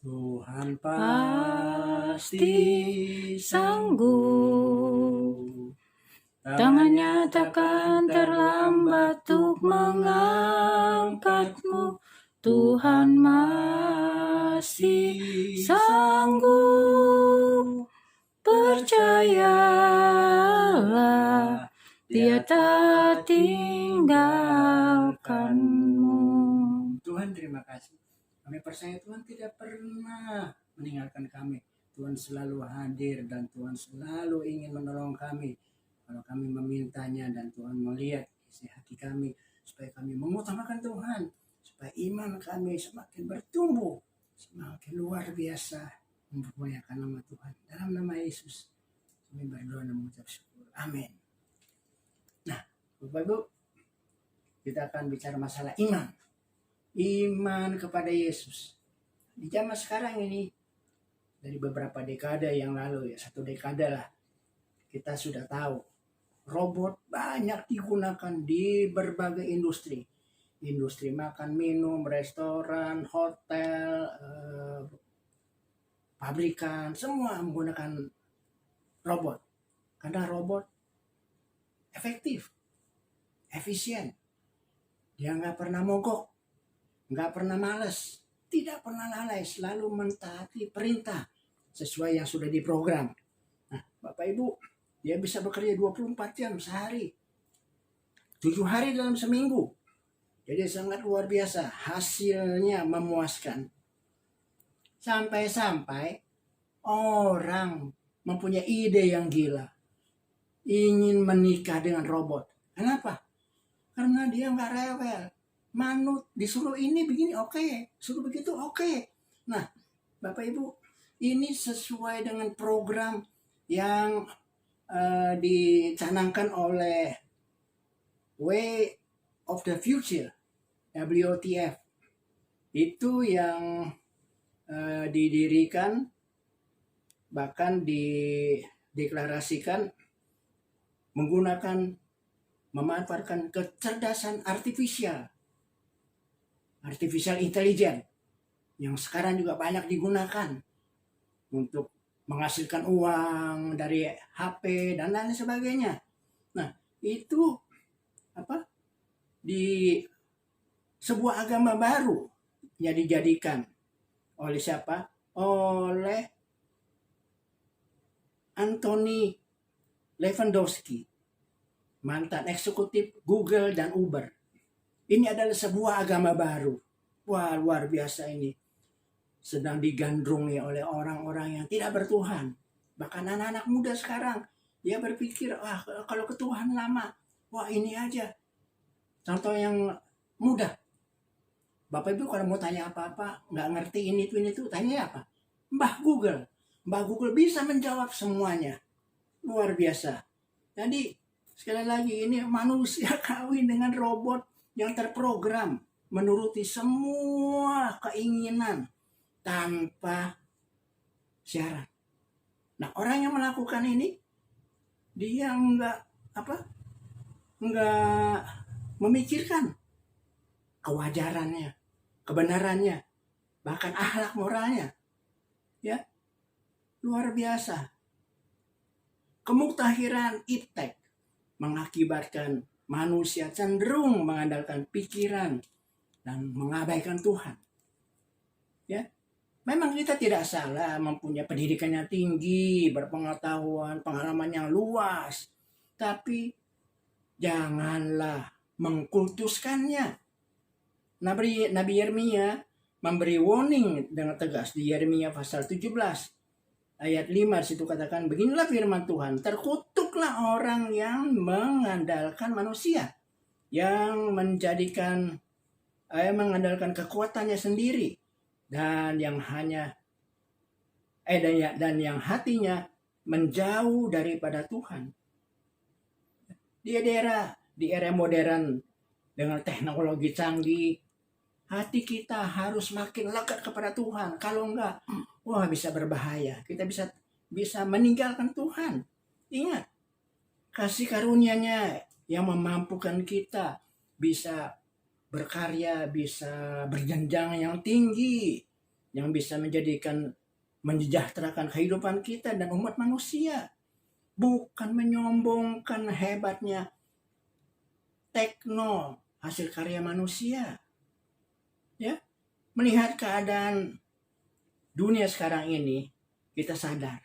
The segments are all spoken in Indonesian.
Tuhan pasti sanggup. Tangannya takkan terlambat untuk mengangkatmu. Tuhan masih sanggup. Percayalah, Dia tak tinggalkanmu. Tuhan, terima kasih. Kami percaya Tuhan tidak pernah meninggalkan kami. Tuhan selalu hadir dan Tuhan selalu ingin menolong kami kalau kami memintanya, dan Tuhan melihat isi hati kami supaya kami mengutamakan Tuhan, supaya iman kami semakin bertumbuh, semakin luar biasa mempermuliakan nama Tuhan. Dalam nama Yesus kami berdoa dan mengucap syukur. Amin. Nah, Bapak Ibu, kita akan bicara masalah iman. Iman kepada Yesus. Di zaman sekarang ini, dari beberapa dekade yang lalu, ya 1 dekade lah, kita sudah tahu robot banyak digunakan di berbagai industri. Industri makan minum, restoran, hotel, pabrikan, semua menggunakan robot. Karena robot efektif, efisien. Dia nggak pernah mogok, nggak pernah malas, tidak pernah lalai, selalu mentaati perintah sesuai yang sudah diprogram. Nah, Bapak Ibu, dia bisa bekerja 24 jam sehari, 7 hari dalam seminggu. Jadi sangat luar biasa, hasilnya memuaskan. Sampai-sampai orang mempunyai ide yang gila, ingin menikah dengan robot. Kenapa? Karena dia nggak rewel. Manut, disuruh ini begini oke, suruh begitu oke. Nah, Bapak Ibu, ini sesuai dengan program yang dicanangkan oleh Way of the Future, WTF. Itu yang didirikan, bahkan dideklarasikan menggunakan, memanfaatkan kecerdasan artificial intelligence yang sekarang juga banyak digunakan untuk menghasilkan uang dari HP dan lain sebagainya. Nah, itu di sebuah agama baru yang dijadikan oleh siapa? Oleh Anthony Lewandowski, mantan eksekutif Google dan Uber. Ini adalah sebuah agama baru. Wah, luar biasa ini. Sedang digandrungi oleh orang-orang yang tidak bertuhan. Bahkan anak-anak muda sekarang, dia berpikir, kalau ke Tuhan lama, wah ini aja. Contoh yang mudah. Bapak Ibu kalau mau tanya apa-apa, nggak ngerti ini itu, tanya apa? Mbah Google. Mbah Google bisa menjawab semuanya. Luar biasa. Jadi, sekali lagi, ini manusia kawin dengan robot yang terprogram menuruti semua keinginan tanpa syarat. Nah, orang yang melakukan ini dia nggak memikirkan kewajarannya, kebenarannya, bahkan akhlak moralnya. Ya, luar biasa. Kemuktahiran iptek mengakibatkan manusia cenderung mengandalkan pikiran dan mengabaikan Tuhan. Ya, memang kita tidak salah mempunyai pendidikan yang tinggi, berpengetahuan, pengalaman yang luas, tapi janganlah mengkultuskannya. Nabi Yeremia memberi warning dengan tegas di Yeremia pasal 17 ayat 5, situ katakan, beginilah firman Tuhan, terkutuklah orang yang mengandalkan manusia, yang mengandalkan kekuatannya sendiri, dan yang hatinya menjauh daripada Tuhan. Di era modern dengan teknologi canggih, hati kita harus makin lekat kepada Tuhan. Kalau enggak, wah bisa berbahaya. Kita bisa meninggalkan Tuhan. Ingat, kasih karunia-Nya yang memampukan kita bisa berkarya, bisa berjenjang yang tinggi, yang bisa menyejahterakan kehidupan kita dan umat manusia. Bukan menyombongkan hebatnya tekno hasil karya manusia. Ya, melihat keadaan dunia sekarang ini, kita sadar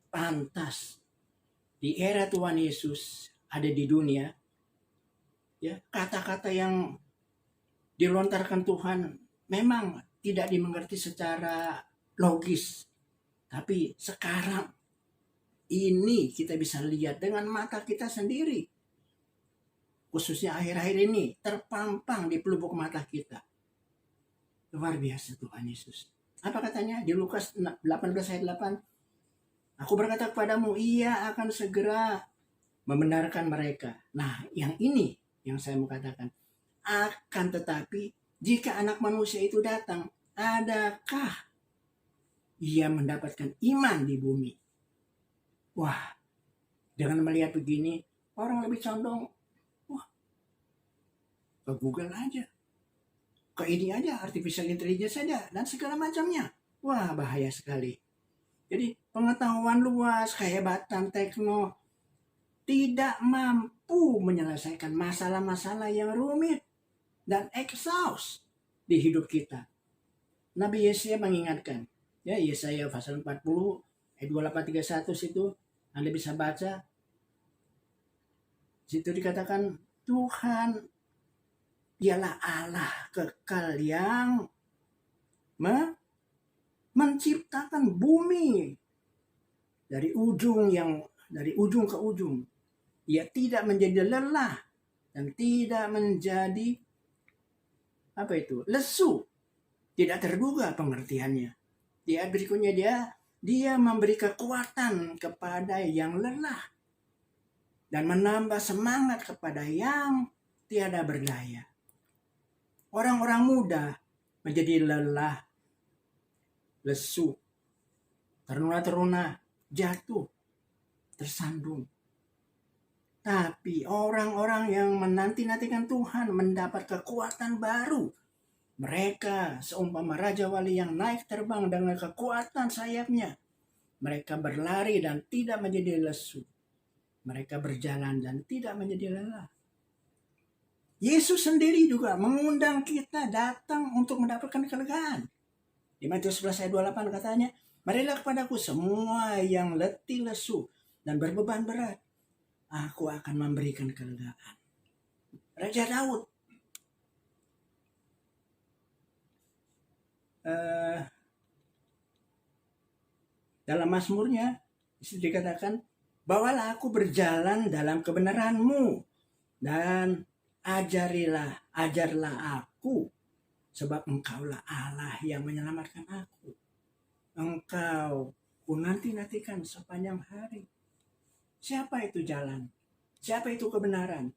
pantas di era Tuhan Yesus ada di dunia, ya, kata-kata yang dilontarkan Tuhan memang tidak dimengerti secara logis, tapi sekarang ini kita bisa lihat dengan mata kita sendiri, khususnya akhir-akhir ini terpampang di pelupuk mata kita. Luar biasa Tuhan Yesus. Apa katanya di Lukas 18 ayat 8? Aku berkata kepadamu, ia akan segera membenarkan mereka. Nah, yang ini yang saya mau katakan. Akan tetapi, jika anak manusia itu datang, adakah ia mendapatkan iman di bumi? Wah, dengan melihat begini, orang lebih condong, wah, ke Google aja. Ke ini aja, artificial intelligence saja, dan segala macamnya. Wah, bahaya sekali. Jadi pengetahuan luas, kehebatan tekno tidak mampu menyelesaikan masalah-masalah yang rumit dan exhaust di hidup kita. Nabi Yesaya mengingatkan, ya, Yesaya pasal 40 ayat 28-31 situ Anda bisa baca. Situ dikatakan Tuhan ialah Allah kekal yang menciptakan bumi dari ujung ke ujung. Ia tidak menjadi lelah dan tidak menjadi lesu. Tidak terduga pengertiannya. Di ayat berikutnya dia memberi kekuatan kepada yang lelah dan menambah semangat kepada yang tiada berdaya. Orang-orang muda menjadi lelah, lesu, teruna-teruna, jatuh, tersandung. Tapi orang-orang yang menanti-nantikan Tuhan mendapat kekuatan baru. Mereka seumpama Raja Wali yang naik terbang dengan kekuatan sayapnya. Mereka berlari dan tidak menjadi lesu. Mereka berjalan dan tidak menjadi lelah. Yesus sendiri juga mengundang kita datang untuk mendapatkan kelegaan. Di Matius 11 ayat 28 katanya, marilah kepadaku semua yang letih lesu dan berbeban berat. Aku akan memberikan kelegaan. Raja Daud dalam Mazmurnya dikatakan, bawalah aku berjalan dalam kebenaran-Mu dan ajarlah aku, sebab Engkaulah Allah yang menyelamatkan aku. Engkau ku nanti-nantikan sepanjang hari. Siapa itu jalan? Siapa itu kebenaran?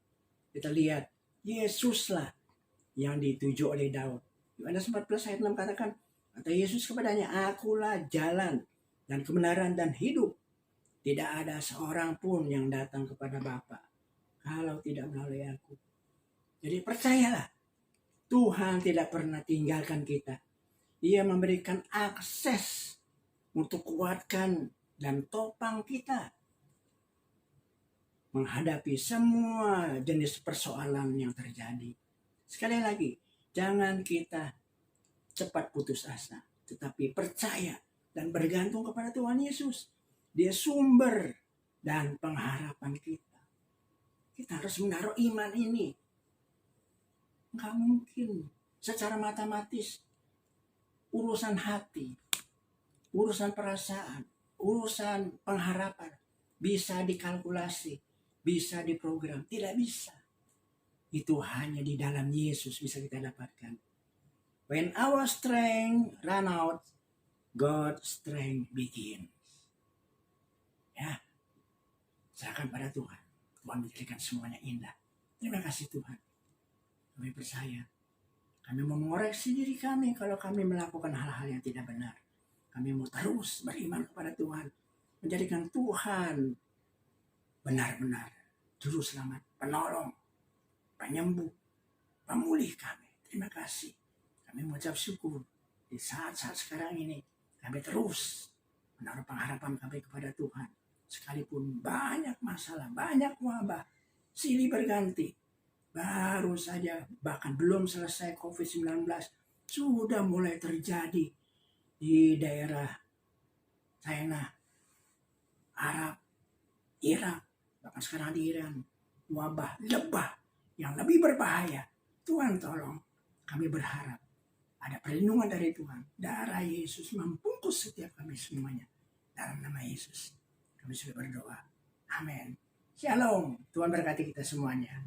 Kita lihat, Yesuslah yang dituju oleh Daud. Yohanes 14 ayat 6 katakan, kata Yesus kepadanya, akulah jalan dan kebenaran dan hidup. Tidak ada seorang pun yang datang kepada Bapa kalau tidak melalui aku. Jadi percayalah, Tuhan tidak pernah tinggalkan kita. Dia memberikan akses untuk kuatkan dan topang kita menghadapi semua jenis persoalan yang terjadi. Sekali lagi, jangan kita cepat putus asa, tetapi percaya dan bergantung kepada Tuhan Yesus. Dia sumber dan pengharapan kita. Kita harus menaruh iman ini. Nggak mungkin secara matematis urusan hati, urusan perasaan, urusan pengharapan bisa dikalkulasi, bisa diprogram. Tidak bisa. Itu hanya di dalam Yesus bisa kita dapatkan. When our strength run out, God's strength begins. Ya, serahkan pada Tuhan. Tuhan menjadikan semuanya indah. Terima kasih Tuhan. Kami percaya. Kami mau mengoreksi diri kami kalau kami melakukan hal-hal yang tidak benar. Kami mau terus beriman kepada Tuhan. Menjadikan Tuhan benar-benar juru selamat, penolong, penyembuh, pemulih kami. Terima kasih. Kami mengucap syukur Di saat-saat sekarang ini, kami terus menaruh pengharapan kami kepada Tuhan. Sekalipun banyak masalah, banyak wabah, silih berganti. Baru saja, bahkan belum selesai COVID-19, sudah mulai terjadi di daerah China, Arab, Irak, bahkan sekarang di Iran. Wabah lebah yang lebih berbahaya. Tuhan tolong, kami berharap ada perlindungan dari Tuhan. Darah Yesus membungkus setiap kami semuanya. Dalam nama Yesus, kami sudah berdoa. Amin. Shalom. Tuhan berkati kita semuanya.